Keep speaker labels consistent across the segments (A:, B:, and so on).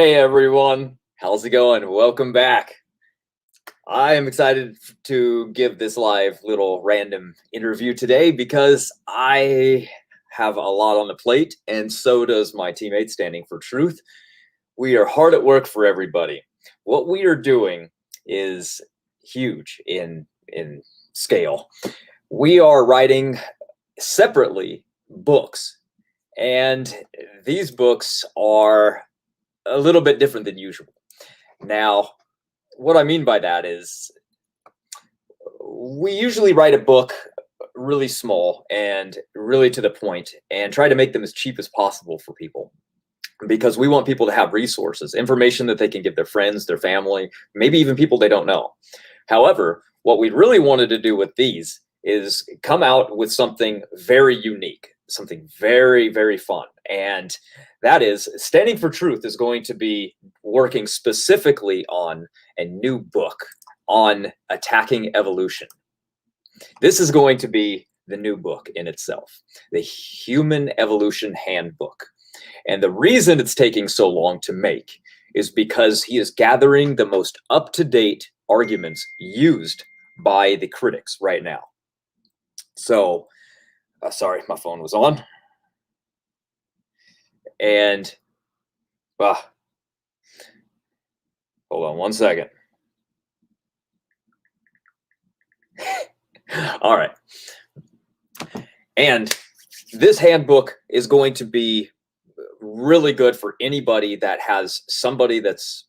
A: Hey everyone, how's it going? Welcome back. I am excited to give this live little random interview today because I have a lot on the plate, and so does my teammate Standing for Truth. We are hard at work for everybody. What we are doing is huge in scale. We are writing separately books, and these books are a little bit different than usual. Now, what I mean by that is we usually write a book really small and really to the point and try to make them as cheap as possible for people because we want people to have resources, information that they can give their friends, their family, maybe even people they don't know. However, what we really wanted to do with these is come out with something very unique, something very, very fun. And that is Standing for Truth is going to be working specifically on a new book on attacking evolution. This is going to be the new book in itself, the Human Evolution Handbook. And the reason it's taking so long to make is because he is gathering the most up-to-date arguments used by the critics right now. So, sorry, my phone was on. And, hold on one second. All right. And this handbook is going to be really good for anybody that has somebody that's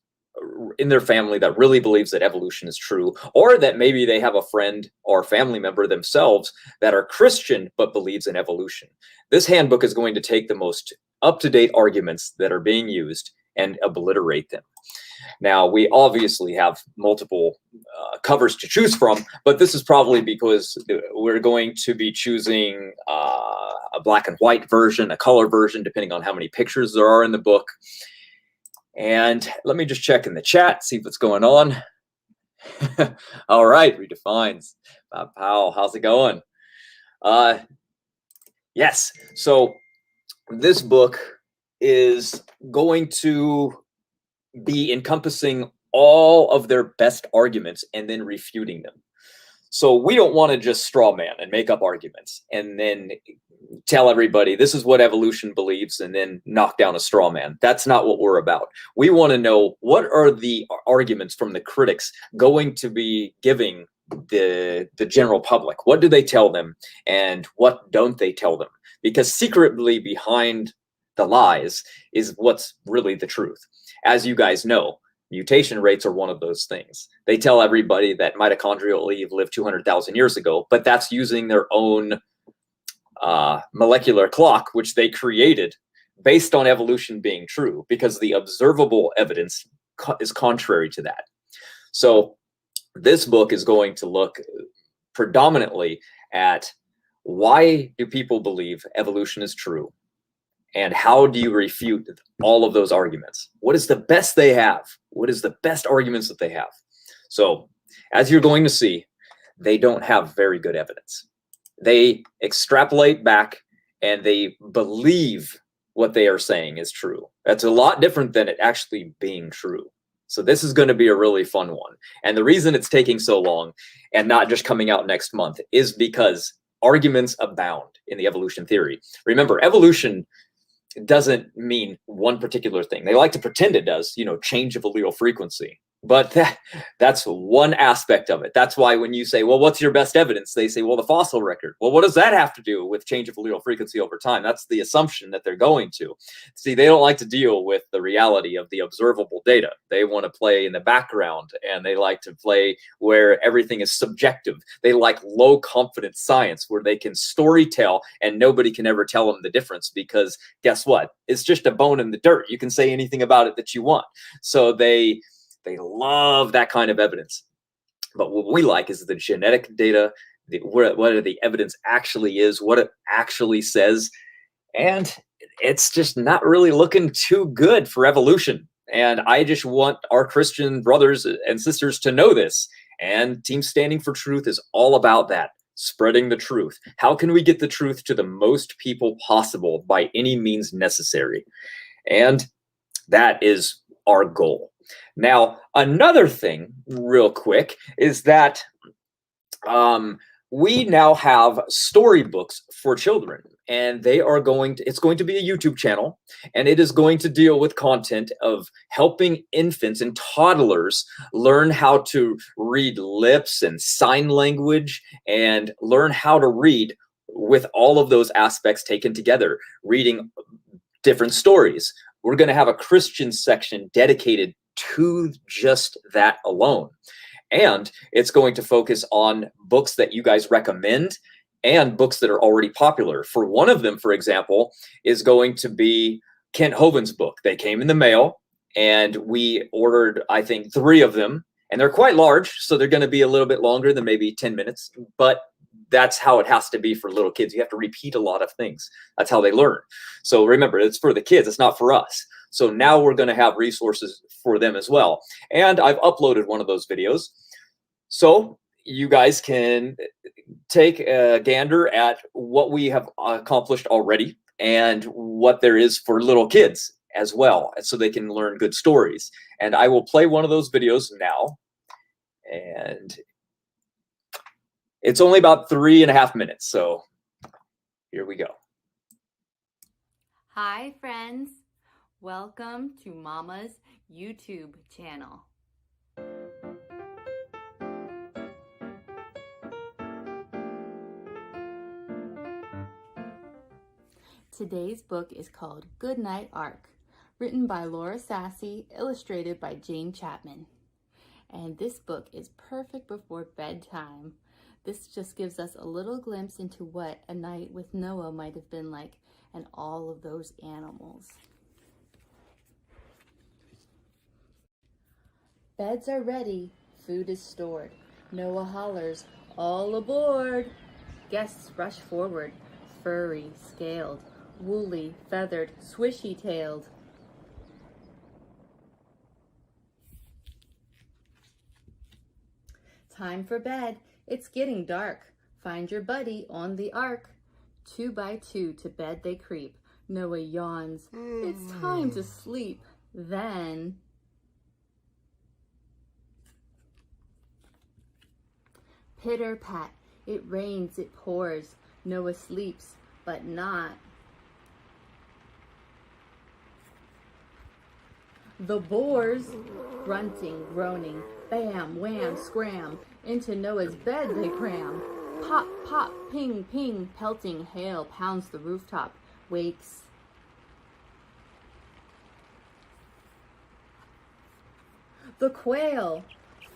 A: in their family that really believes that evolution is true, or that maybe they have a friend or family member themselves that are Christian but believes in evolution. This handbook is going to take the most up-to-date arguments that are being used and obliterate them. Now, we obviously have multiple covers to choose from, but this is probably because we're going to be choosing a black and white version, a color version, depending on how many pictures there are in the book. And let me just check in the chat, see what's going on. All right, Redefines. Bob Powell, how's it going? Yes, so this book is going to be encompassing all of their best arguments and then refuting them. So we don't want to just straw man and make up arguments and then tell everybody this is what evolution believes and then knock down a straw man. That's not what we're about. We want to know what are the arguments from the critics going to be giving the general public. What do they tell them and what don't they tell them? Because secretly behind the lies is what's really the truth. As you guys know, mutation rates are one of those things. They tell everybody that mitochondrial Eve lived 200,000 years ago, but that's using their own molecular clock, which they created based on evolution being true, because the observable evidence is contrary to that. So this book is going to look predominantly at why do people believe evolution is true? And how do you refute all of those arguments? What is the best they have? What is the best arguments that they have? So, as you're going to see, they don't have very good evidence. They extrapolate back and they believe what they are saying is true. That's a lot different than it actually being true. So this is going to be a really fun one. And the reason it's taking so long and not just coming out next month is because arguments abound in the evolution theory. Remember, evolution doesn't mean one particular thing. They like to pretend it does, change of allele frequency. But that's one aspect of it. That's why when you say, well, what's your best evidence? They say, well, the fossil record. Well, what does that have to do with change of allele frequency over time? That's the assumption that they're going to. See, they don't like to deal with the reality of the observable data. They want to play in the background, and they like to play where everything is subjective. They like low confidence science where they can story tell and nobody can ever tell them the difference, because guess what? It's just a bone in the dirt. You can say anything about it that you want. So they love that kind of evidence. But what we like is the genetic data, what the evidence actually is, what it actually says. And it's just not really looking too good for evolution. And I just want our Christian brothers and sisters to know this. And Team Standing for Truth is all about that, spreading the truth. How can we get the truth to the most people possible by any means necessary? And that is our goal. Now, another thing, real quick, is that we now have storybooks for children, and it's going to be a YouTube channel, and it is going to deal with content of helping infants and toddlers learn how to read lips and sign language and learn how to read with all of those aspects taken together, reading different stories. We're going to have a Christian section dedicated to just that alone. And it's going to focus on books that you guys recommend and books that are already popular. For one of them, for example, is going to be Kent Hovind's book. They came in the mail, and we ordered, I think, 3 of them. And they're quite large, so they're going to be a little bit longer than maybe 10 minutes. But that's how it has to be for little kids. You have to repeat a lot of things. That's how they learn. So remember, it's for the kids. It's not for us. So now we're going to have resources for them as well. And I've uploaded one of those videos. So you guys can take a gander at what we have accomplished already and what there is for little kids as well, so they can learn good stories. And I will play one of those videos now. And it's only about 3.5 minutes. So here we go.
B: Hi, friends. Welcome to Mama's YouTube channel. Today's book is called Goodnight Ark, written by Laura Sassy, illustrated by Jane Chapman. And this book is perfect before bedtime. This just gives us a little glimpse into what a night with Noah might have been like, and all of those animals. Beds are ready, food is stored. Noah hollers, all aboard! Guests rush forward, furry, scaled, woolly, feathered, swishy-tailed. Time for bed. It's getting dark. Find your buddy on the ark. 2 by 2 to bed they creep. Noah yawns. It's time to sleep. Then pitter-pat. It rains, it pours. Noah sleeps, but not. The boars, grunting, groaning, bam, wham, scram, into Noah's bed they cram. Pop, pop, ping, ping, pelting hail pounds the rooftop, wakes. The quail,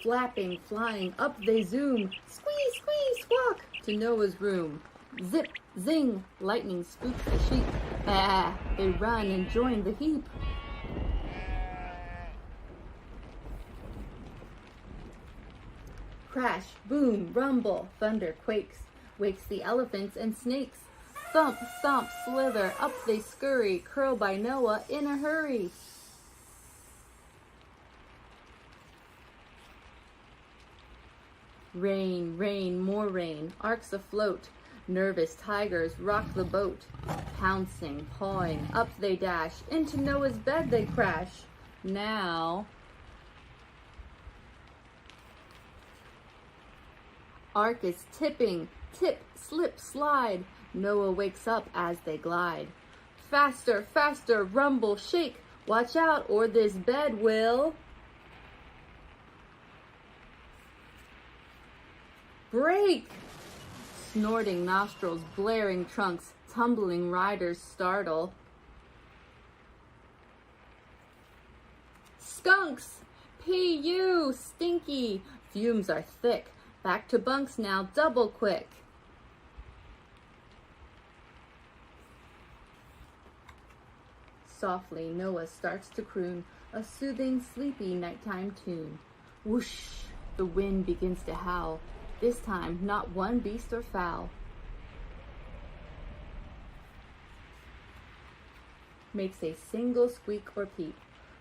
B: flapping, flying, up they zoom, squee, squee, squawk, to Noah's room. Zip, zing, lightning spooks the sheep. Ah, they run and join the heap. Crash, boom, rumble, thunder quakes, wakes the elephants and snakes. Thump, thump, slither, up they scurry, curl by Noah in a hurry. Rain, rain, more rain, arks afloat. Nervous tigers rock the boat. Pouncing, pawing, up they dash, into Noah's bed they crash. Now ark is tipping, tip, slip, slide. Noah wakes up as they glide. Faster, faster, rumble, shake. Watch out, or this bed will break. Snorting nostrils, blaring trunks, tumbling riders startle. Skunks! P.U. Stinky! Fumes are thick. Back to bunks now, double quick. Softly, Noah starts to croon a soothing, sleepy nighttime tune. Whoosh! The wind begins to howl. This time, not one beast or fowl makes a single squeak or peep,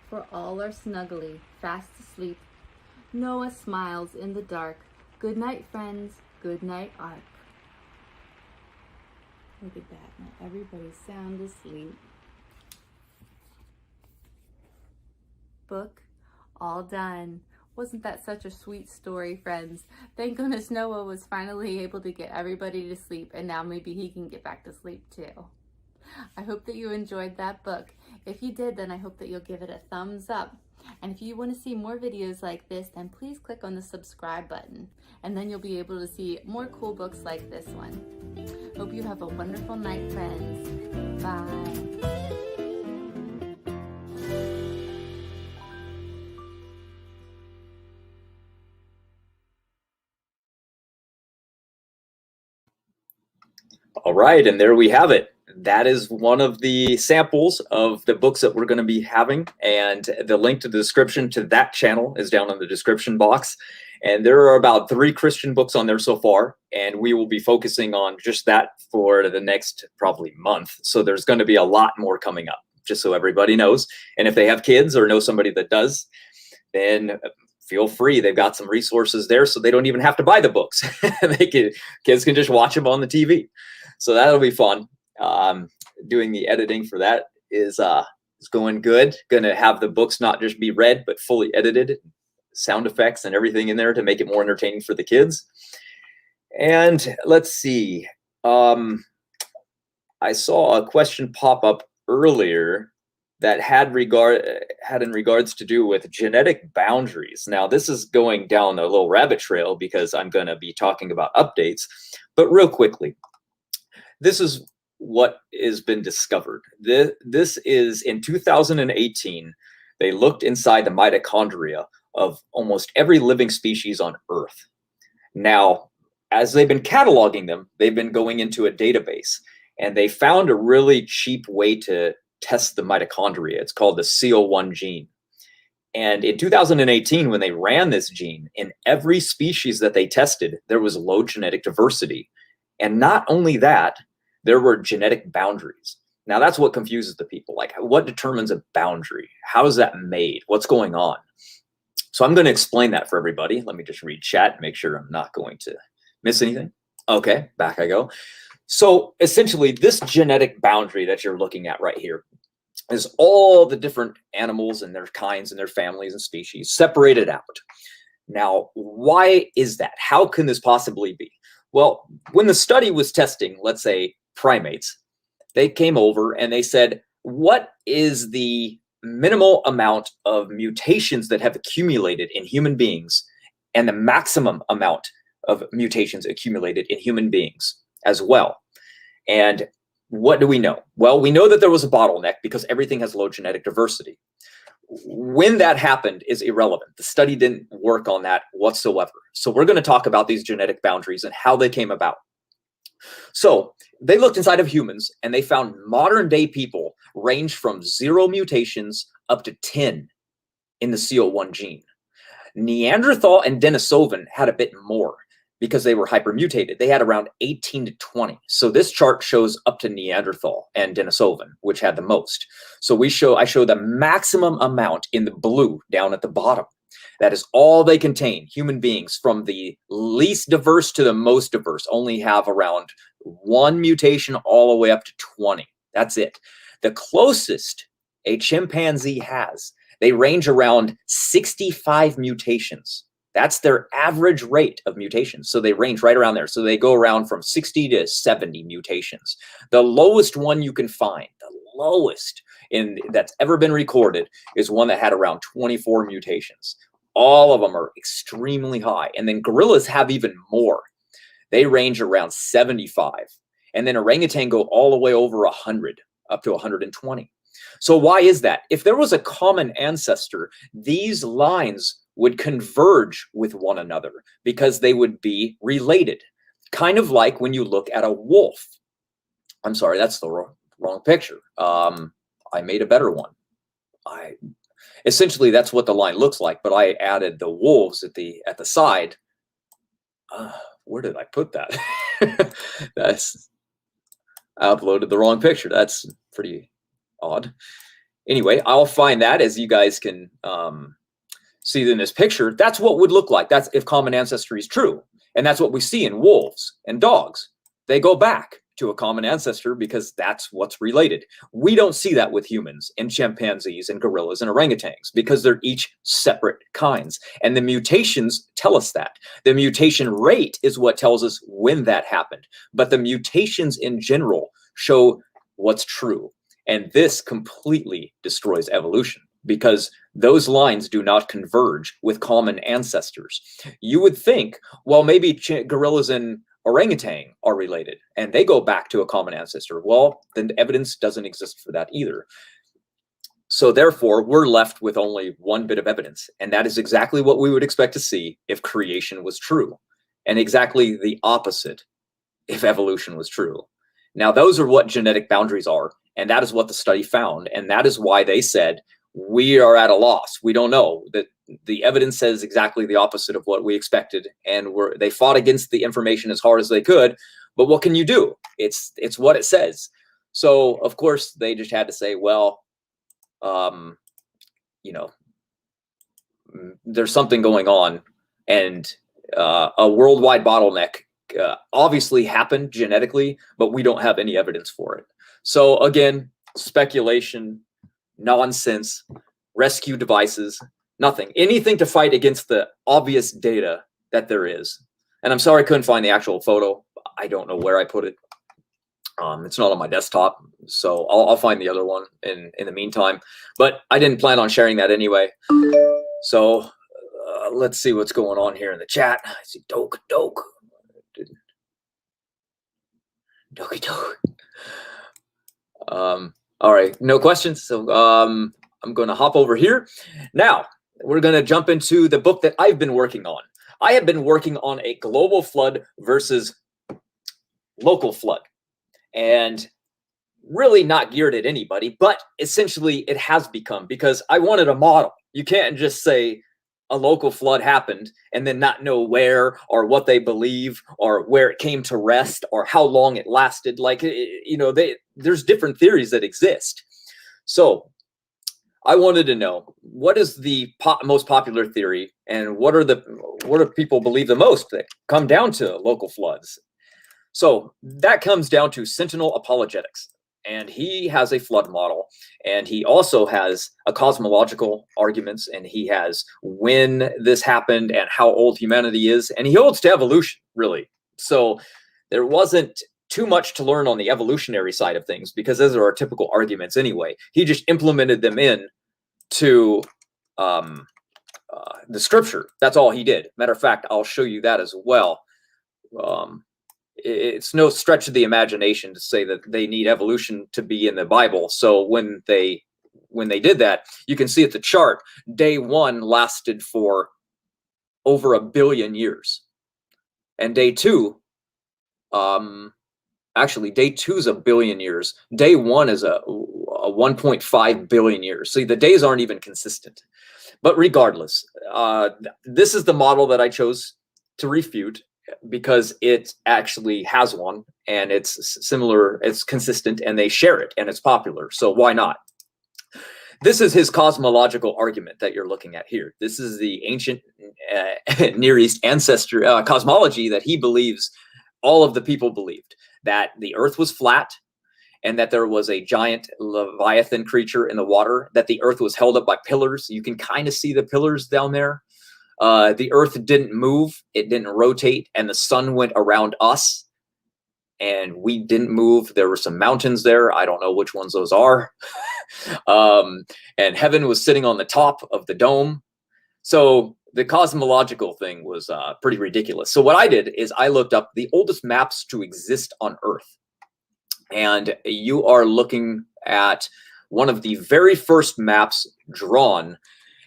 B: for all are snugly fast asleep. Noah smiles in the dark. Good night, friends. Good night, Ark. Look at that. Now everybody's sound asleep. book all done. Wasn't that such a sweet story, friends? Thank goodness Noah was finally able to get everybody to sleep, and now maybe he can get back to sleep too. I hope that you enjoyed that book. If you did, then I hope that you'll give it a thumbs up. And if you want to see more videos like this, then please click on the subscribe button, and then you'll be able to see more cool books like this one. Hope you have a wonderful night, friends. Bye.
A: All right, and there we have it. That is one of the samples of the books that we're going to be having, and the link to the description to that channel is down in the description box. And there are about 3 Christian books on there so far, and we will be focusing on just that for the next probably month. So there's going to be a lot more coming up, just so everybody knows. And if they have kids or know somebody that does, then feel free. They've got some resources there, so they don't even have to buy the books. Kids can just watch them on the TV. So that'll be fun. Doing the editing for that is going good. Going to have the books not just be read, but fully edited, sound effects and everything in there to make it more entertaining for the kids. And let's see. I saw a question pop up earlier that had in regards to do with genetic boundaries. Now, this is going down a little rabbit trail because I'm going to be talking about updates. But real quickly, this is what has been discovered. This is in 2018. They looked inside the mitochondria of almost every living species on Earth. Now, as they've been cataloging them, they've been going into a database, and they found a really cheap way to test the mitochondria. It's called the CO1 gene. And in 2018, when they ran this gene, in every species that they tested, there was low genetic diversity. And not only that, there were genetic boundaries. Now, that's what confuses the people. Like, what determines a boundary? How is that made? What's going on? So I'm going to explain that for everybody. Let me just read chat and make sure I'm not going to miss anything. Okay, back I go. So essentially, this genetic boundary that you're looking at right here is all the different animals and their kinds and their families and species separated out. Now, why is that? How can this possibly be? Well, when the study was testing, let's say, primates, they came over and they said, what is the minimal amount of mutations that have accumulated in human beings and the maximum amount of mutations accumulated in human beings as well? And what do we know? Well, we know that there was a bottleneck because everything has low genetic diversity. When that happened is irrelevant. The study didn't work on that whatsoever. So we're going to talk about these genetic boundaries and how they came about. So they looked inside of humans and they found modern day people range from 0 mutations up to 10 in the CO1 gene. Neanderthal and Denisovan had a bit more because they were hypermutated. They had around 18 to 20. So this chart shows up to Neanderthal and Denisovan, which had the most. So I show the maximum amount in the blue down at the bottom. That is all they contain. Human beings from the least diverse to the most diverse only have around 1 mutation all the way up to 20. That's it. The closest a chimpanzee has, they range around 65 mutations. That's their average rate of mutations. So they range right around there. So they go around from 60 to 70 mutations. The lowest one you can find, the lowest that's ever been recorded, is one that had around 24 mutations. All of them are extremely high. And then gorillas have even more. They range around 75. And then orangutan go all the way over 100, up to 120. So why is that? If there was a common ancestor, these lines would converge with one another because they would be related. Kind of like when you look at a wolf. I'm sorry, that's the wrong picture. I made a better one. Essentially, that's what the line looks like, but I added the wolves at the side. Where did I put that? I uploaded the wrong picture. That's pretty odd. Anyway, I'll find that, as you guys can see in this picture. That's what would look like. That's if common ancestry is true. And that's what we see in wolves and dogs. They go back. to a common ancestor because that's what's related. We don't see that with humans and chimpanzees and gorillas and orangutans because they're each separate kinds. And the mutations tell us that. The mutation rate is what tells us when that happened. But the mutations in general show what's true. And this completely destroys evolution because those lines do not converge with common ancestors. You would think, well, maybe gorillas and orangutan are related and they go back to a common ancestor. Well, then evidence doesn't exist for that either. So therefore, we're left with only one bit of evidence, and that is exactly what we would expect to see if creation was true, and exactly the opposite if evolution was true. Now, those are what genetic boundaries are, and that is what the study found, and that is why they said, we are at a loss. We don't know. That the evidence says exactly the opposite of what we expected, and they fought against the information as hard as they could. But what can you do? It's what it says. So of course they just had to say, well, you know, there's something going on, and a worldwide bottleneck obviously happened genetically, but we don't have any evidence for it. So again, speculation, nonsense, rescue devices, nothing, anything to fight against the obvious data that there is. And I'm sorry I couldn't find the actual photo. I don't know where I put it. It's not on my desktop, so I'll find the other one in the meantime. But I didn't plan on sharing that anyway. So let's see what's going on here in the chat. I see doke. Doki doke. All right, no questions. So I'm going to hop over here. Now, we're going to jump into the book that I've been working on. I have been working on a global flood versus local flood. And really not geared at anybody, but essentially it has become, because I wanted a model. You can't just say a local flood happened and then not know where or what they believe or where it came to rest or how long it lasted. Like, you know, there's different theories that exist. So I wanted to know, what is the most popular theory, and what do people believe the most that come down to local floods? So that comes down to Sentinel Apologetics, and he has a flood model, and he also has a cosmological arguments, and he has when this happened and how old humanity is, and he holds to evolution, really. So there wasn't too much to learn on the evolutionary side of things, because those are our typical arguments anyway. He just implemented them in to the scripture. That's all he did. Matter of fact, I'll show you that as well. It's no stretch of the imagination to say that they need evolution to be in the Bible. So when they did that, you can see at the chart, day one lasted for over 1 billion years. And day two, actually day two is 1 billion years. Day one is a 1.5 billion years. See, the days aren't even consistent. But regardless, this is the model that I chose to refute, because it actually has one, and it's similar, it's consistent, and they share it, and it's popular. So why not? This is his cosmological argument that you're looking at here. This is the ancient Near East ancestor cosmology that he believes all of the people believed, that the earth was flat, and that there was a giant Leviathan creature in the water, that the earth was held up by pillars. You can kind of see the pillars down there. The earth didn't move, it didn't rotate, and the sun went around us, and we didn't move. There were some mountains there. I don't know which ones those are. And heaven was sitting on the top of the dome. So the cosmological thing was pretty ridiculous. So what I did is I looked up the oldest maps to exist on Earth. And you are looking at one of the very first maps drawn.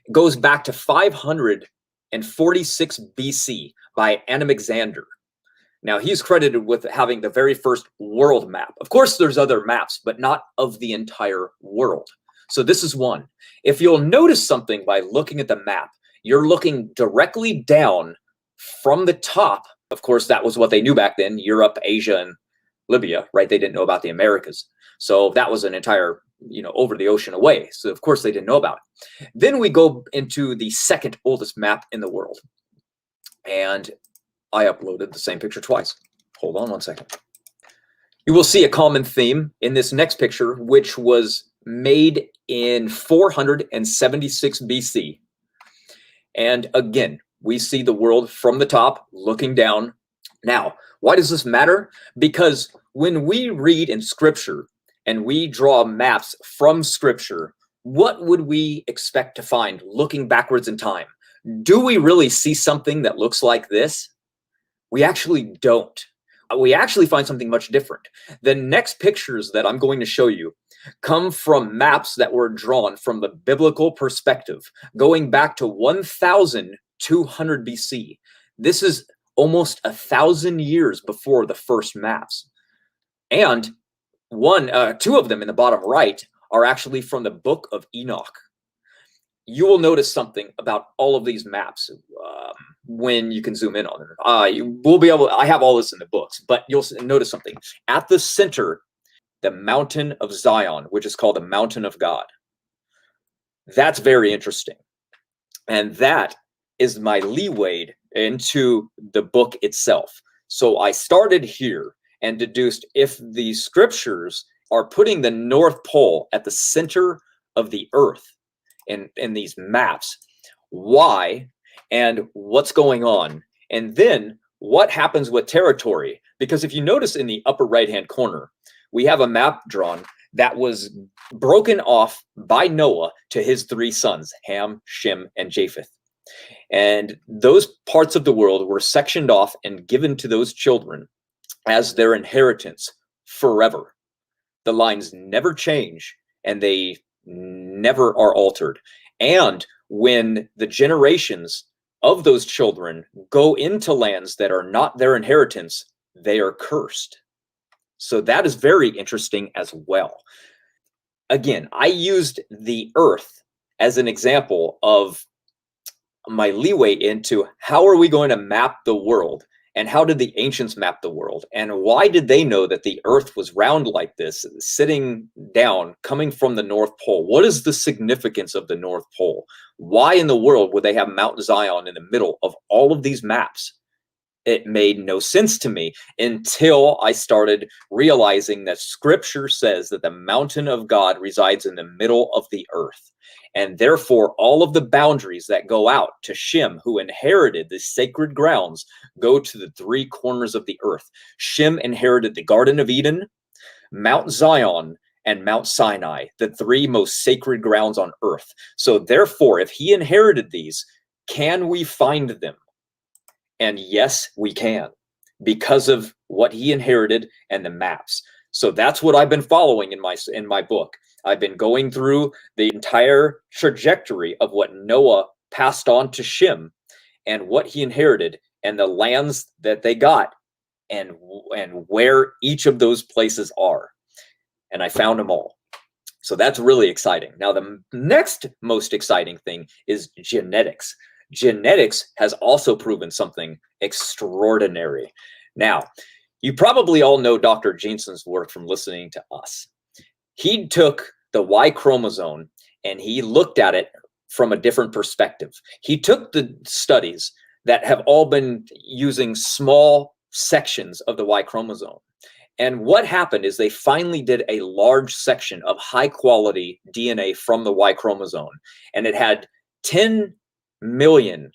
A: It goes back to 546 BC by Anaxander. Now, he's credited with having the very first world map. Of course, there's other maps, but not of the entire world. So this is one. If you'll notice something by looking at the map, you're looking directly down from the top. Of course, that was what they knew back then, Europe, Asia, and Libya, right? They didn't know about the Americas. So that was an entire, over the ocean away. So of course they didn't know about it. Then we go into the second oldest map in the world. And I uploaded the same picture twice. Hold on one second. You will see a common theme in this next picture, which was made in 476 BC. And again, we see the world from the top looking down. Now, why does this matter? Because when we read in Scripture and we draw maps from Scripture, what would we expect to find looking backwards in time? Do we really see something that looks like this? We actually don't. We actually find something much different. The next pictures that I'm going to show you come from maps that were drawn from the biblical perspective, going back to 1200 BC. This is almost 1,000 years before the first maps. And two of them in the bottom right are actually from the book of Enoch. You will notice something about all of these maps when you can zoom in on them. I have all this in the books, but you'll notice something. At the center, the mountain of Zion, which is called the mountain of God. That's very interesting. And that is my leeway into the book itself. So I started here and deduced if the scriptures are putting the North Pole at the center of the earth in these maps, why and what's going on, and then what happens with territory. Because if you notice in the upper right hand corner, we have a map drawn that was broken off by Noah to his 3 sons, Ham, Shem, and Japheth. And those parts of the world were sectioned off and given to those children as their inheritance forever. The lines never change and they never are altered. And when the generations of those children go into lands that are not their inheritance, they are cursed. So that is very interesting as well. Again, I used the earth as an example of my leeway into how are we going to map the world, and how did the ancients map the world, and why did they know that the earth was round like this, sitting down, coming from the North Pole? What is the significance of the North Pole? Why in the world would they have Mount Zion in the middle of all of these maps? It made no sense to me until I started realizing that Scripture says that the mountain of God resides in the middle of the earth. And therefore, all of the boundaries that go out to Shem, who inherited the sacred grounds, go to the 3 corners of the earth. Shem inherited the Garden of Eden, Mount Zion, and Mount Sinai, the 3 most sacred grounds on earth. So therefore, if he inherited these, can we find them? And yes, we can, because of what he inherited and the maps. So that's what I've been following in my book. I've been going through the entire trajectory of what Noah passed on to Shem and what he inherited and the lands that they got and where each of those places are. And I found them all. So that's really exciting. Now, the next most exciting thing is genetics. Genetics has also proven something extraordinary. Now, you probably all know Dr. Jensen's work from listening to us. He took the Y chromosome and he looked at it from a different perspective. He took the studies that have all been using small sections of the Y chromosome. And what happened is they finally did a large section of high quality DNA from the Y chromosome. And it had 10 million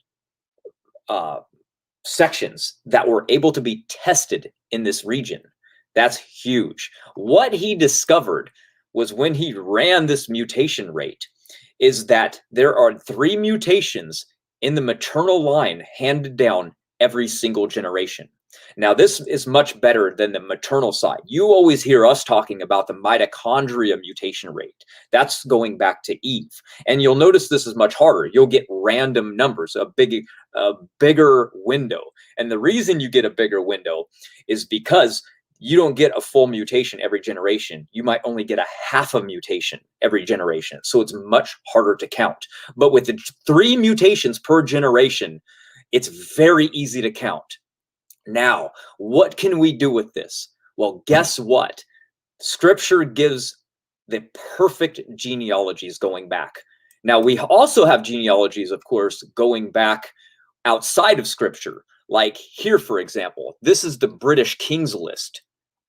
A: sections that were able to be tested in this region. That's huge. What he discovered was when he ran this mutation rate is that there are 3 mutations in the maternal line handed down every single generation. Now, this is much better than the maternal side. You always hear us talking about the mitochondria mutation rate. That's going back to Eve. And you'll notice this is much harder. You'll get random numbers, a bigger window. And the reason you get a bigger window is because you don't get a full mutation every generation. You might only get a half a mutation every generation. So it's much harder to count. But with the 3 mutations per generation, it's very easy to count. Now, what can we do with this? Well, guess what? Scripture gives the perfect genealogies going back. Now, we also have genealogies, of course, going back outside of Scripture. Like here, for example, this is the British King's List.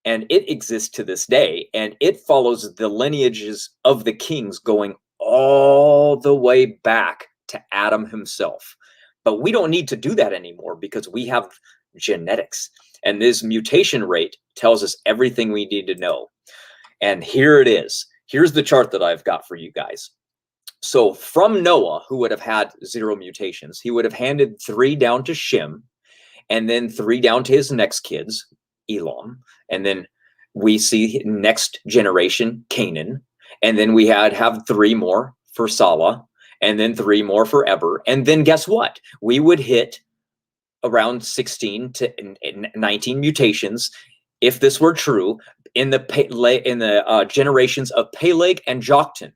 A: and it exists to this day, and it follows the lineages of the kings going all the way back to Adam himself. But we don't need to do that anymore because we have genetics, and this mutation rate tells us everything we need to know. And here it is. Here's the chart that I've got for you guys. So from Noah, who would have had 0 mutations, he would have handed 3 down to Shem, and then 3 down to his next kids, Elam, and then we see next generation, Canaan, and then we have 3 more for Salah, and then 3 more for Eber, and then guess what? We would hit around 16 to 19 mutations, if this were true, in the generations of Peleg and Joktan.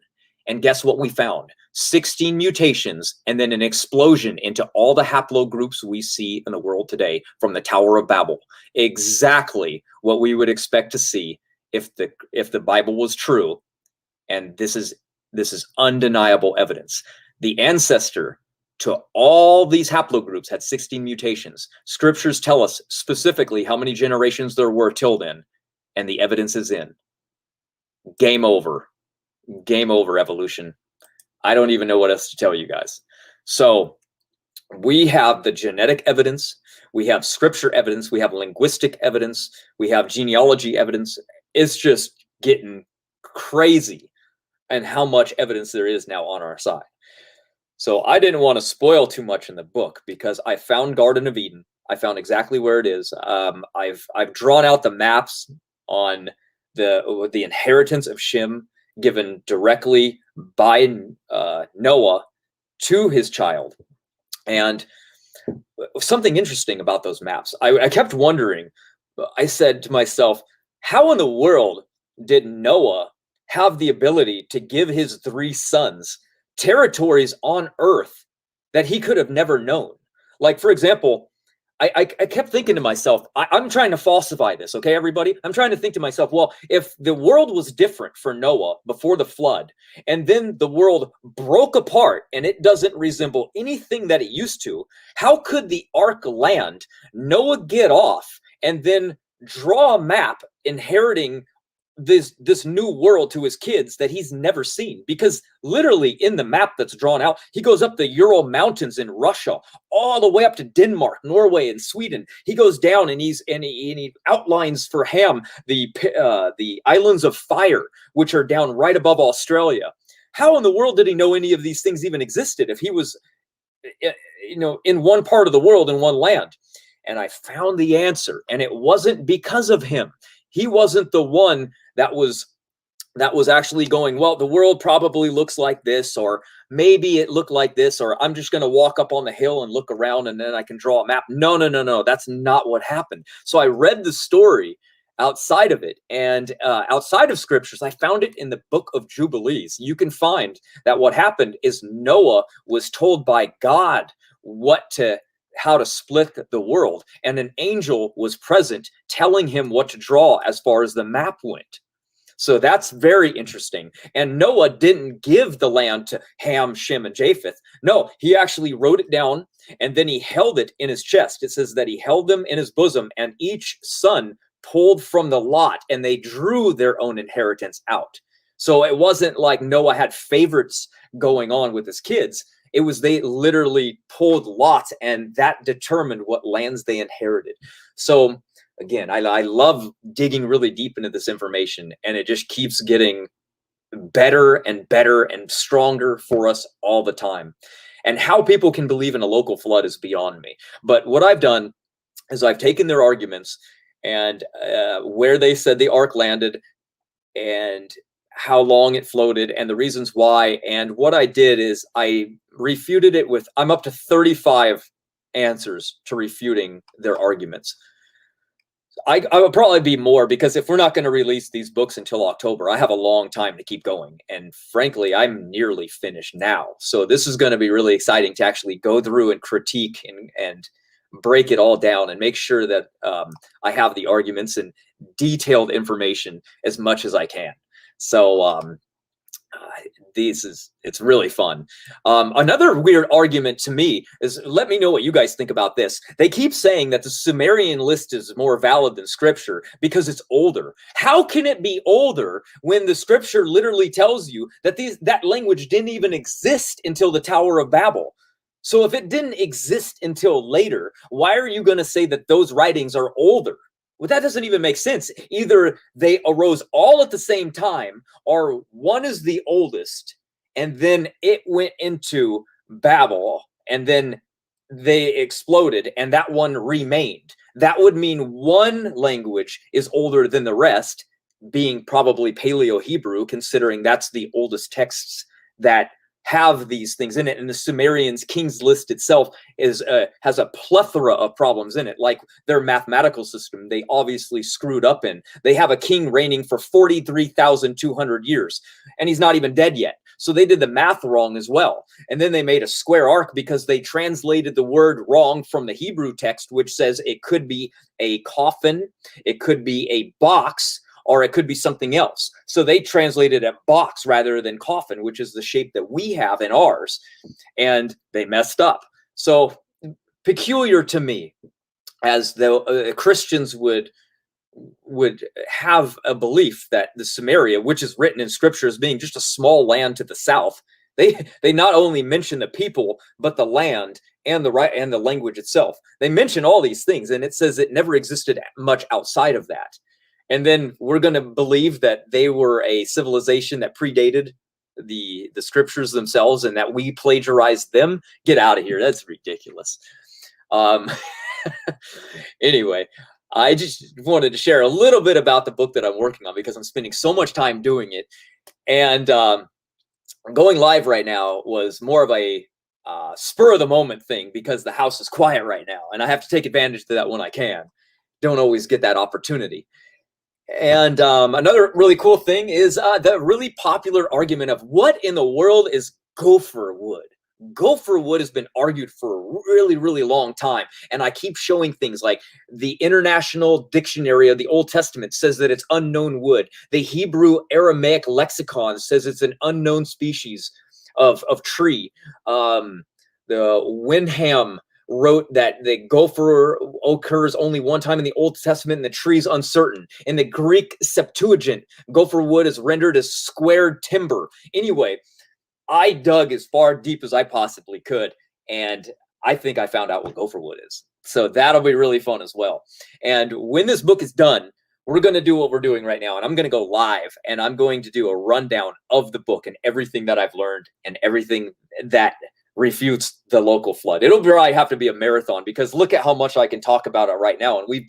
A: And guess what we found? 16 mutations, and then an explosion into all the haplogroups we see in the world today from the Tower of Babel. Exactly what we would expect to see if the Bible was true, and this is undeniable evidence. The ancestor to all these haplogroups had 16 mutations. Scriptures tell us specifically how many generations there were till then, and the evidence is in. Game over. Game over, evolution. I don't even know what else to tell you guys. So we have the genetic evidence, we have scripture evidence, we have linguistic evidence, we have genealogy evidence. It's just getting crazy and how much evidence there is now on our side. So I didn't want to spoil too much in the book because I found Garden of Eden. I found exactly where it is. I've drawn out the maps on the inheritance of Shem given directly by Noah to his child. And something interesting about those maps, I kept wondering, I said to myself, how in the world did Noah have the ability to give his 3 sons territories on Earth that he could have never known? Like, for example, I kept thinking to myself, I'm trying to falsify this, okay, everybody? I'm trying to think to myself, well, if the world was different for Noah before the flood, and then the world broke apart and it doesn't resemble anything that it used to, how could the ark land, Noah get off, and then draw a map inheriting this new world to his kids that he's never seen? Because literally in the map that's drawn out, he goes up the Ural Mountains in Russia, all the way up to Denmark, Norway, and Sweden. He goes down and he outlines for Ham the islands of fire, which are down right above Australia. How in the world did he know any of these things even existed if he was, in one part of the world, in one land? And I found the answer, and it wasn't because of him. He wasn't the one that was actually going, well, the world probably looks like this, or maybe it looked like this, or I'm just going to walk up on the hill and look around and then I can draw a map. No. That's not what happened. So I read the story outside of it, and outside of scriptures, I found it in the book of Jubilees. You can find that what happened is Noah was told by God how to split the world, and an angel was present telling him what to draw as far as the map went. So that's very interesting. And Noah didn't give the land to Ham, Shem, and Japheth. No, he actually wrote it down, and then he held it in his chest. It says that he held them in his bosom, and each son pulled from the lot, and they drew their own inheritance out. So it wasn't like Noah had favorites going on with his kids. It was they literally pulled lots, and that determined what lands they inherited. So again, I love digging really deep into this information, and it just keeps getting better and better and stronger for us all the time. And how people can believe in a local flood is beyond me. But what I've done is I've taken their arguments and where they said the ark landed and how long it floated and the reasons why. And what I did is I refuted it with, I'm up to 35 answers to refuting their arguments. I would probably be more, because if we're not going to release these books until October, I have a long time to keep going. And frankly, I'm nearly finished now. So this is going to be really exciting to actually go through and critique and break it all down and make sure that I have the arguments and detailed information as much as I can. So It's really fun. Another weird argument to me is, let me know what you guys think about this. They keep saying that the Sumerian list is more valid than scripture because it's older. How can it be older when the scripture literally tells you that that language didn't even exist until the Tower of Babel? So if it didn't exist until later, why are you going to say that those writings are older? Well, that doesn't even make sense. Either they arose all at the same time, or one is the oldest, and then it went into Babel, and then they exploded, and that one remained. That would mean one language is older than the rest, being probably Paleo-Hebrew, considering that's the oldest texts that have these things in it. And the Sumerians' King's List itself has a plethora of problems in it, like their mathematical system they obviously screwed up in. They have a king reigning for 43,200 years, and he's not even dead yet. So they did the math wrong as well. And then they made a square arc because they translated the word wrong from the Hebrew text, which says it could be a coffin, it could be a box, or it could be something else. So they translated a box rather than coffin, which is the shape that we have in ours, and they messed up. So peculiar to me, as though Christians would have a belief that the Samaria, which is written in scripture as being just a small land to the south, they not only mention the people, but the land and the language itself. They mention all these things, and it says it never existed much outside of that. And then we're going to believe that they were a civilization that predated the scriptures themselves and that we plagiarized them. Get out of here. That's ridiculous. Anyway, I just wanted to share a little bit about the book that I'm working on because I'm spending so much time doing it. And going live right now was more of a spur of the moment thing because the house is quiet right now. And I have to take advantage of that when I can. Don't always get that opportunity. And another really cool thing is the really popular argument of what in the world is gopher wood. Gopher wood has been argued for a really, really long time. And I keep showing things like the International Dictionary of the Old Testament says that it's unknown wood. The Hebrew Aramaic lexicon says it's an unknown species of tree. The Wyndham wrote that the gopher occurs only one time in the Old Testament and the tree's uncertain. In the Greek Septuagint, gopher wood is rendered as squared timber. Anyway, I dug as far deep as I possibly could, and I think I found out what gopher wood is. So that'll be really fun as well. And when this book is done, we're going to do what we're doing right now, and I'm going to go live, and I'm going to do a rundown of the book and everything that I've learned and everything that refutes the local flood. It'll probably have to be a marathon because look at how much I can talk about it right now, and we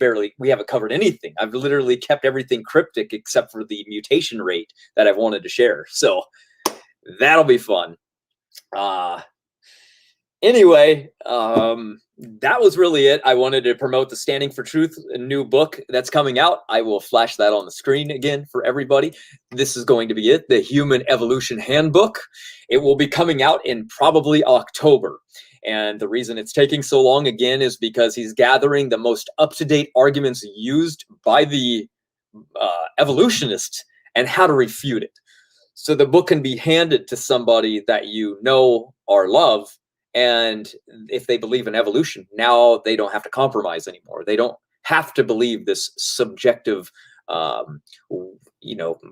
A: haven't covered anything. I've literally kept everything cryptic except for the mutation rate that I've wanted to share. So that'll be fun. Anyway, that was really it. I wanted to promote the Standing for Truth, a new book that's coming out. I will flash that on the screen again for everybody. This is going to be it, the Human Evolution Handbook. It will be coming out in probably October. And the reason it's taking so long, again, is because he's gathering the most up-to-date arguments used by the evolutionists and how to refute it. So the book can be handed to somebody that you know or love, and if they believe in evolution, now they don't have to compromise anymore. They don't have to believe this subjective,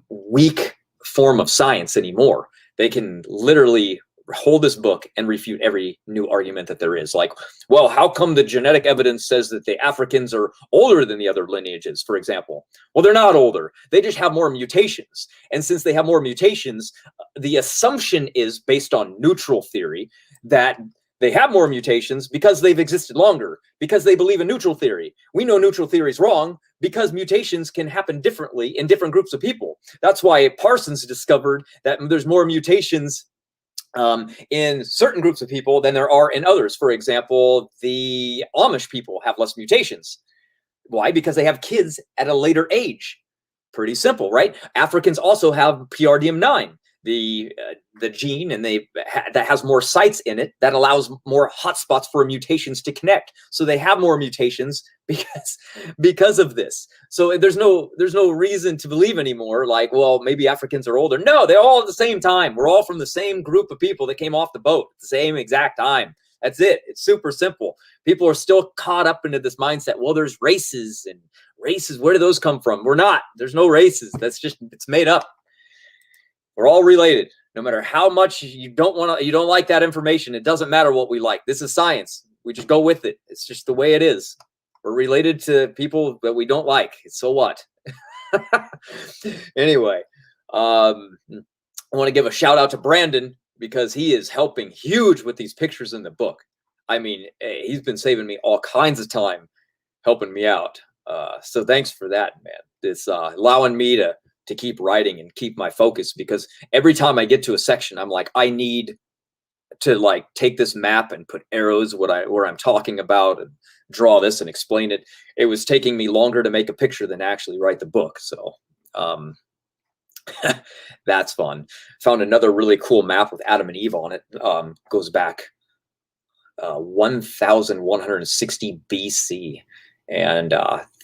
A: weak form of science anymore. They can literally hold this book and refute every new argument that there is. Like, well, how come the genetic evidence says that the Africans are older than the other lineages, for example? Well, they're not older. They just have more mutations. And since they have more mutations, the assumption is based on neutral theory that they have more mutations because they've existed longer, because they believe in neutral theory. We know neutral theory is wrong because mutations can happen differently in different groups of people. That's why Parsons discovered that there's more mutations in certain groups of people than there are in others. For example, the Amish people have less mutations. Why? Because they have kids at a later age. Pretty simple, right? Africans also have PRDM9. the gene, and that has more sites in it, that allows more hotspots for mutations to connect. So they have more mutations because of this. So there's no reason to believe anymore, like, well, maybe Africans are older. No, they're all at the same time. We're all from the same group of people that came off the boat at the same exact time. That's it. It's super simple. People are still caught up into this mindset. Well, there's races, and races, where do those come from? We're not. There's no races. That's just, it's made up. We're all related. No matter how much you don't like that information, it doesn't matter what we like. This is science. We just go with it. It's just the way it is. We're related to people that we don't like. So what? Anyway, I want to give a shout out to Brandon, because he is helping huge with these pictures in the book. I mean, he's been saving me all kinds of time, helping me out. So thanks for that, man. It's allowing me to keep writing and keep my focus, because every time I get to a section, I'm like, I need to like take this map and put arrows where I'm talking about, and draw this and explain it. It was taking me longer to make a picture than actually write the book. So that's fun. Found another really cool map with Adam and Eve on it. Goes back 1160 BC, and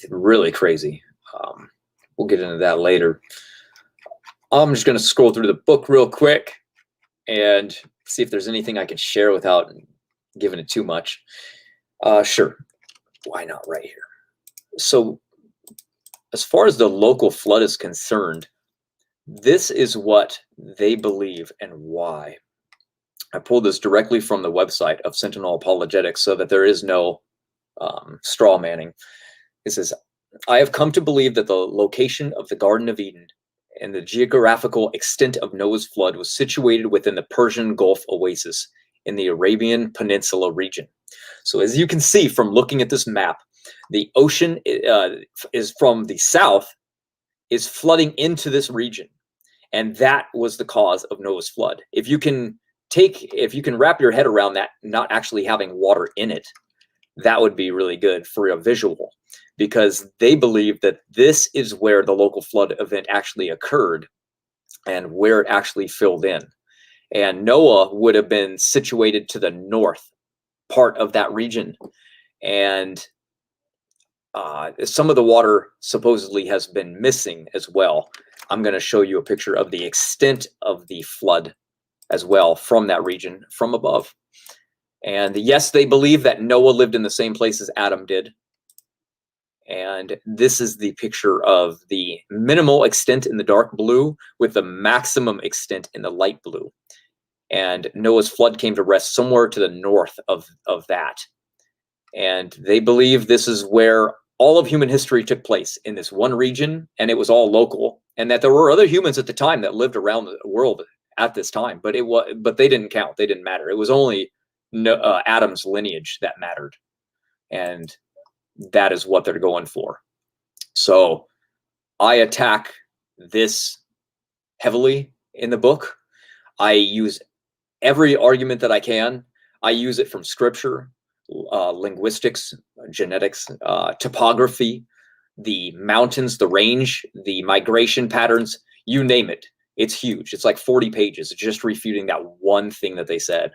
A: really crazy. We'll get into that later. I'm just going to scroll through the book real quick and see if there's anything I can share without giving it too much. Sure. Why not right here? So as far as the local flood is concerned, this is what they believe and why. I pulled this directly from the website of Sentinel Apologetics, so that there is no straw manning. It says, I have come to believe that the location of the Garden of Eden and the geographical extent of Noah's flood was situated within the Persian Gulf oasis in the Arabian Peninsula region. So as you can see from looking at this map, the ocean is from the south, is flooding into this region. And that was the cause of Noah's flood. If you can wrap your head around that, not actually having water in it, that would be really good for a visual, because they believe that this is where the local flood event actually occurred and where it actually filled in. And Noah would have been situated to the north part of that region. And some of the water supposedly has been missing as well. I'm going to show you a picture of the extent of the flood as well from that region from above. And yes, they believe that Noah lived in the same place as Adam did. And this is the picture of the minimal extent in the dark blue with the maximum extent in the light blue. And Noah's flood came to rest somewhere to the north of that. And they believe this is where all of human history took place, in this one region, and it was all local, and that there were other humans at the time that lived around the world at this time, but they didn't count. They didn't matter. It was only Adam's lineage that mattered, and that is what they're going for. So I attack this heavily in the book. I use every argument that I can. I use it from scripture, linguistics, genetics, topography, the mountains, the range, the migration patterns, you name it. It's huge. It's like 40 pages just refuting that one thing that they said.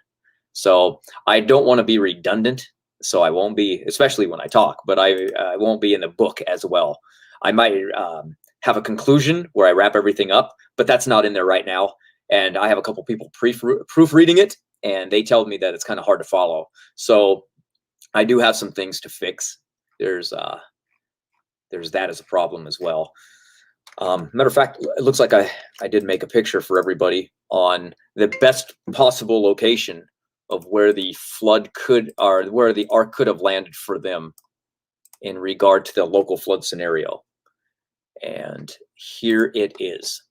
A: So I don't want to be redundant. So I won't be, especially when I talk, but I won't be in the book as well. I might have a conclusion where I wrap everything up, but that's not in there right now. And I have a couple people proofreading it, and they told me that it's kind of hard to follow. So I do have some things to fix. There's that as a problem as well. Matter of fact, it looks like I did make a picture for everybody on the best possible location of where the flood where the ark could have landed for them in regard to the local flood scenario. And here it is.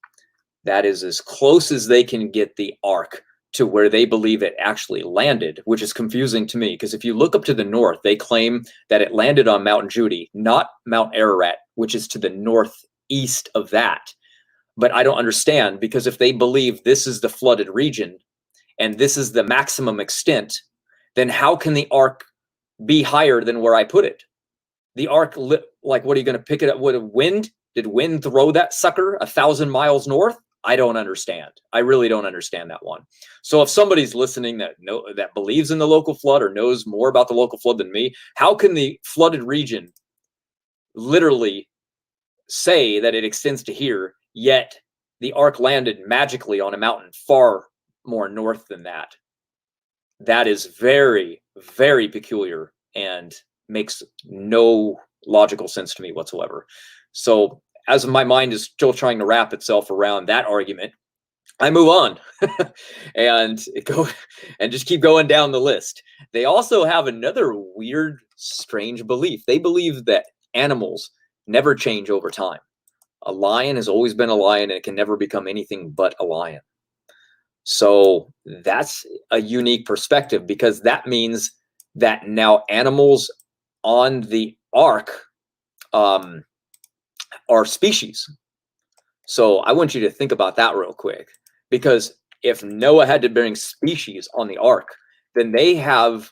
A: That is as close as they can get the ark to where they believe it actually landed, which is confusing to me, because if you look up to the north, they claim that it landed on Mount Judy, not Mount Ararat, which is to the northeast of that. But I don't understand, because if they believe this is the flooded region and this is the maximum extent, then how can the ark be higher than where I put it? The ark, like, what are you going to pick it up with a wind? Did wind throw that sucker 1,000 miles north? I don't understand. I really don't understand that one. So if somebody's listening that believes in the local flood or knows more about the local flood than me, how can the flooded region literally say that it extends to here, yet the ark landed magically on a mountain far more north than that? That is very, very peculiar and makes no logical sense to me whatsoever. So as my mind is still trying to wrap itself around that argument, I move on and just keep going down the list. They also have another weird, strange belief. They believe that animals never change over time. A lion has always been a lion, and it can never become anything but a lion. So that's a unique perspective, because that means that now animals on the ark are species. So I want you to think about that real quick, because if Noah had to bring species on the ark, then they have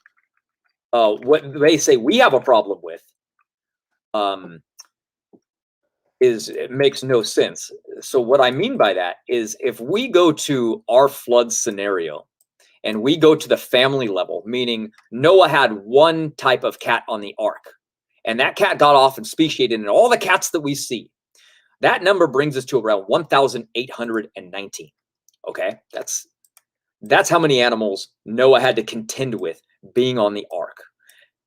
A: what they say we have a problem with. It makes no sense. So what I mean by that is, if we go to our flood scenario and we go to the family level, meaning Noah had one type of cat on the ark, and that cat got off and speciated in all the cats that we see, that number brings us to around 1,819. Okay, that's how many animals Noah had to contend with being on the ark.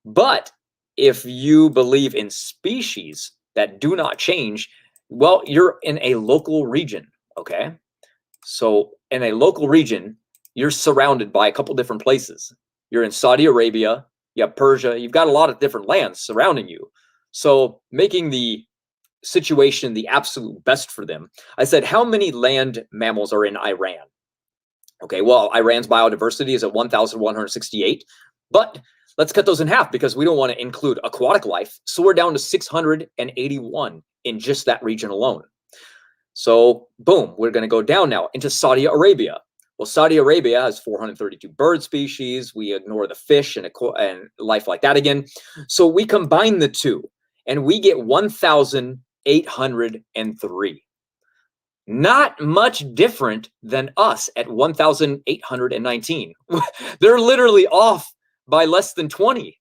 A: But if you believe in species that do not change, well, you're in a local region. Okay, so in a local region, you're surrounded by a couple different places. You're in Saudi Arabia, you have Persia, you've got a lot of different lands surrounding you. So making the situation the absolute best for them, I said, how many land mammals are in Iran? Okay, well, Iran's biodiversity is at 1,168, but let's cut those in half, because we don't want to include aquatic life. So we're down to 681 in just that region alone. So boom, we're going to go down now into Saudi Arabia. Well, Saudi Arabia has 432 bird species. We ignore the fish and life like that again. So we combine the two, and we get 1,803. Not much different than us at 1,819. They're literally off by less than 20.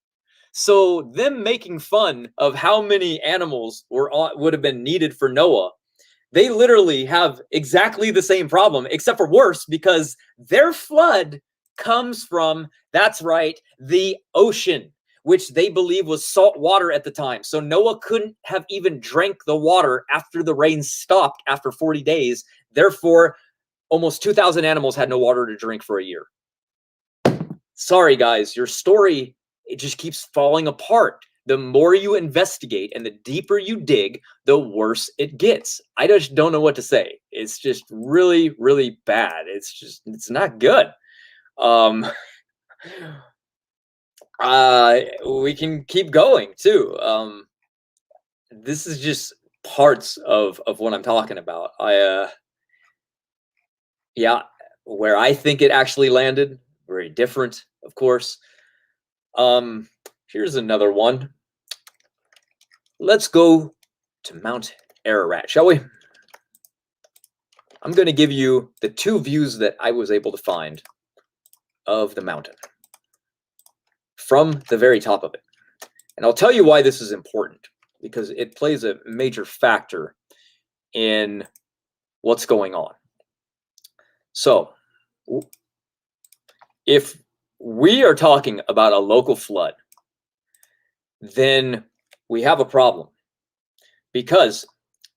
A: So them making fun of how many animals would have been needed for Noah, they literally have exactly the same problem, except for worse, because their flood comes from, that's right, the ocean, which they believe was salt water at the time. So Noah couldn't have even drank the water after the rain stopped after 40 days. Therefore, almost 2,000 animals had no water to drink for a year. Sorry, guys, your story, it just keeps falling apart. The more you investigate and the deeper you dig, the worse it gets. I just don't know what to say. It's just really, really bad. It's not good. We can keep going too. This is just parts of what I'm talking about. Yeah, where I think it actually landed, very different, of course. Here's another one. Let's go to Mount Ararat, shall we? I'm going to give you the two views that I was able to find of the mountain from the very top of it. And I'll tell you why this is important, because it plays a major factor in what's going on. So if we are talking about a local flood, then we have a problem. Because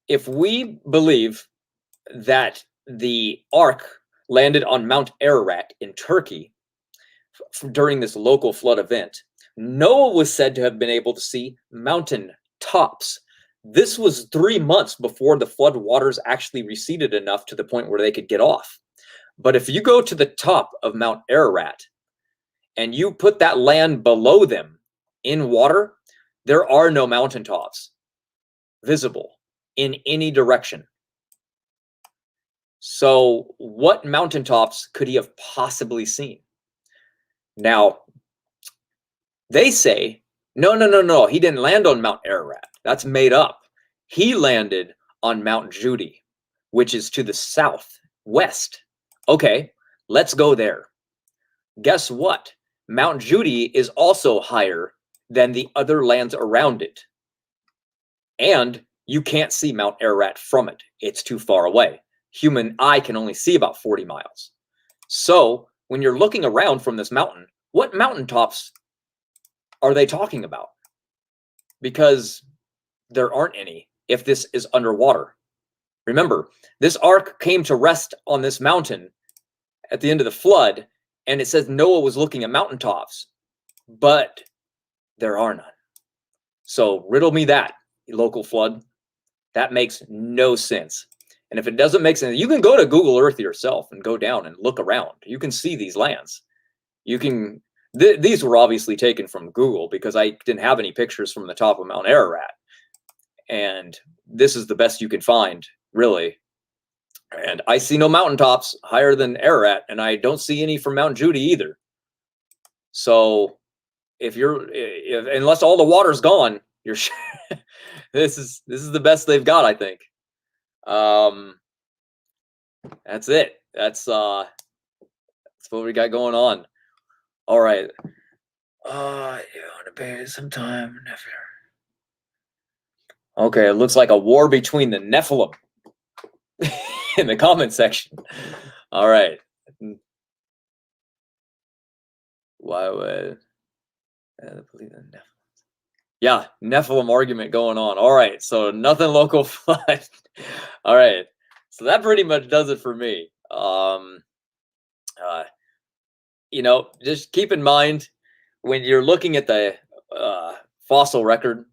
A: if we believe that the ark landed on Mount Ararat in Turkey during this local flood event, Noah was said to have been able to see mountain tops. This was 3 months before the flood waters actually receded enough to the point where they could get off. But if you go to the top of Mount Ararat and you put that land below them in water, there are no mountaintops visible in any direction. So what mountaintops could he have possibly seen? Now, they say, no, he didn't land on Mount Ararat. That's made up. He landed on Mount Judy, which is to the south west. Okay, let's go there. Guess what? Mount Judy is also higher than the other lands around it. And you can't see Mount Ararat from it. It's too far away. Human eye can only see about 40 miles. So when you're looking around from this mountain, what mountaintops are they talking about? Because there aren't any if this is underwater. Remember, this ark came to rest on this mountain at the end of the flood, and it says Noah was looking at mountaintops, but there are none. So riddle me that, local flood. That makes no sense. And if it doesn't make sense, you can go to Google Earth yourself and go down and look around. You can see these lands. You can, these were obviously taken from Google because I didn't have any pictures from the top of Mount Ararat. And this is the best you can find, really. And I see no mountaintops higher than Ararat, and I don't see any from Mount Judy either. So if unless all the water's gone, you're this is the best they've got, I think. That's it. That's what we got going on. All right. You want to pay sometime? Never. Okay, it looks like a war between the Nephilim in the comment section. All right. Why would I believe in Nephilim? Yeah, Nephilim argument going on. All right, so nothing local flood. All right, so that pretty much does it for me. Just keep in mind when you're looking at the fossil record,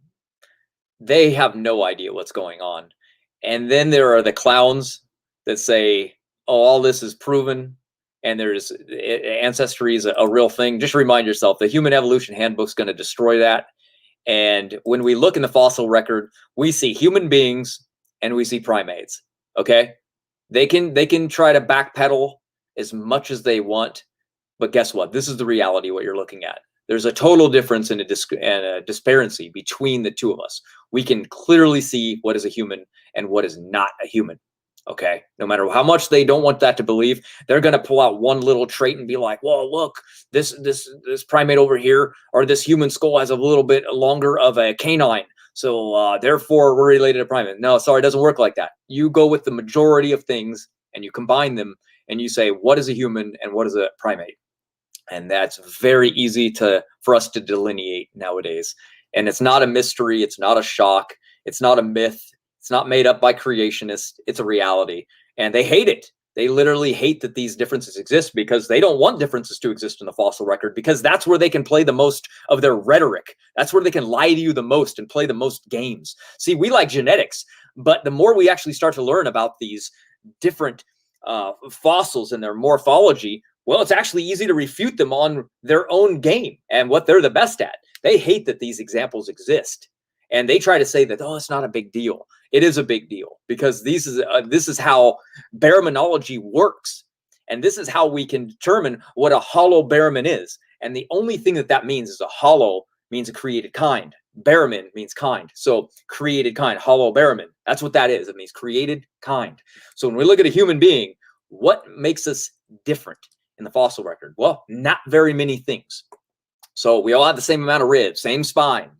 A: they have no idea what's going on. And then there are the clowns that say, oh, all this is proven and there's ancestry is a real thing. Just remind yourself, the Human Evolution Handbook is going to destroy that. And when we look in the fossil record, we see human beings and we see primates. Okay, they can try to backpedal as much as they want, but guess what? This is the reality. What you're looking at. There's a total difference and a disparity between the two of us. We can clearly see what is a human and what is not a human. Okay, no matter how much they don't want that to believe, they're going to pull out one little trait and be like, well, look, this primate over here, or this human skull has a little bit longer of a canine. So therefore, we're related to primate. No, sorry, it doesn't work like that. You go with the majority of things and you combine them and you say, what is a human and what is a primate? And that's very easy for us to delineate nowadays. And it's not a mystery. It's not a shock. It's not a myth. It's not made up by creationists. It's a reality. And they hate it. They literally hate that these differences exist because they don't want differences to exist in the fossil record, because that's where they can play the most of their rhetoric. That's where they can lie to you the most and play the most games. See, we like genetics, but the more we actually start to learn about these different fossils and their morphology, well, it's actually easy to refute them on their own game and what they're the best at. They hate that these examples exist. And they try to say that, oh, it's not a big deal. It is a big deal, because this is how baraminology works. And this is how we can determine what a hollow baramin is. And the only thing that means is a hollow means a created kind. Baramin means kind. So created kind, hollow baramin. That's what that is. It means created kind. So when we look at a human being, what makes us different in the fossil record? Well, not very many things. So we all have the same amount of ribs, same spine,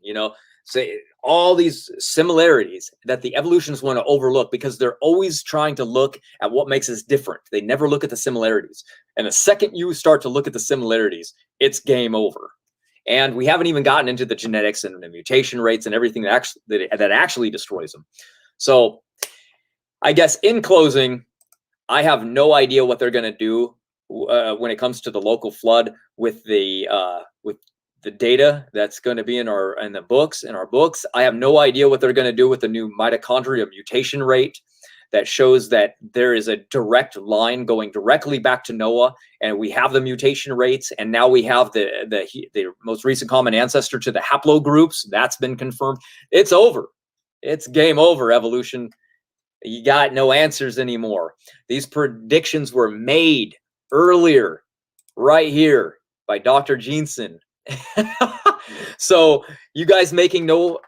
A: say all these similarities that the evolutionists want to overlook, because they're always trying to look at what makes us different. They never look at the similarities. And the second you start to look at the similarities, it's game over. And we haven't even gotten into the genetics and the mutation rates and everything that actually destroys them. So I guess in closing, I have no idea what they're going to do when it comes to the local flood with the data that's going to be in our books. I have no idea what they're going to do with the new mitochondria mutation rate that shows that there is a direct line going directly back to Noah, and we have the mutation rates, and now we have the most recent common ancestor to the haplogroups. That's been confirmed. It's over. It's game over, evolution. You got no answers anymore. These predictions were made earlier, right here, by Dr. Jeanson. So you guys making no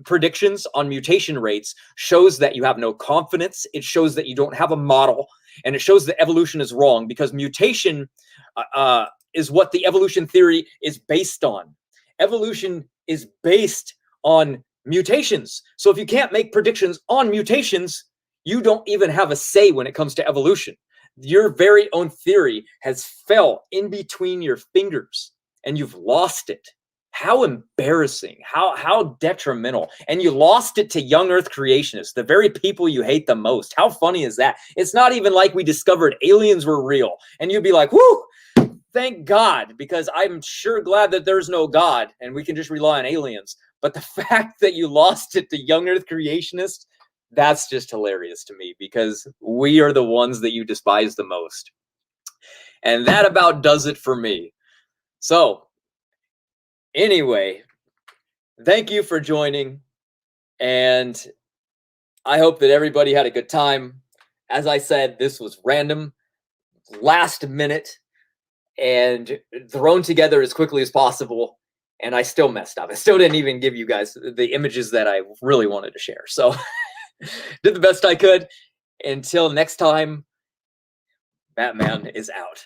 A: predictions on mutation rates shows that you have no confidence. It shows that you don't have a model. and it shows that evolution is wrong because mutation is what the evolution theory is based on. Evolution is based on mutations. So if you can't make predictions on mutations, you don't even have a say when it comes to evolution. Your very own theory has fell in between your fingers and you've lost it. How embarrassing, how detrimental. And you lost it to young earth creationists, the very people you hate the most. How funny is that? It's not even like we discovered aliens were real and you'd be like, whoo, thank God, because I'm sure glad that there's no God and we can just rely on aliens. But the fact that you lost it to young earth creationists, that's just hilarious to me, because we are the ones that you despise the most. And that about does it for me. So anyway, thank you for joining, and I hope that everybody had a good time. As I said, this was random, last minute, and thrown together as quickly as possible, and I still messed up. I still didn't even give you guys the images that I really wanted to share. So did the best I could. Until next time, Batman is out.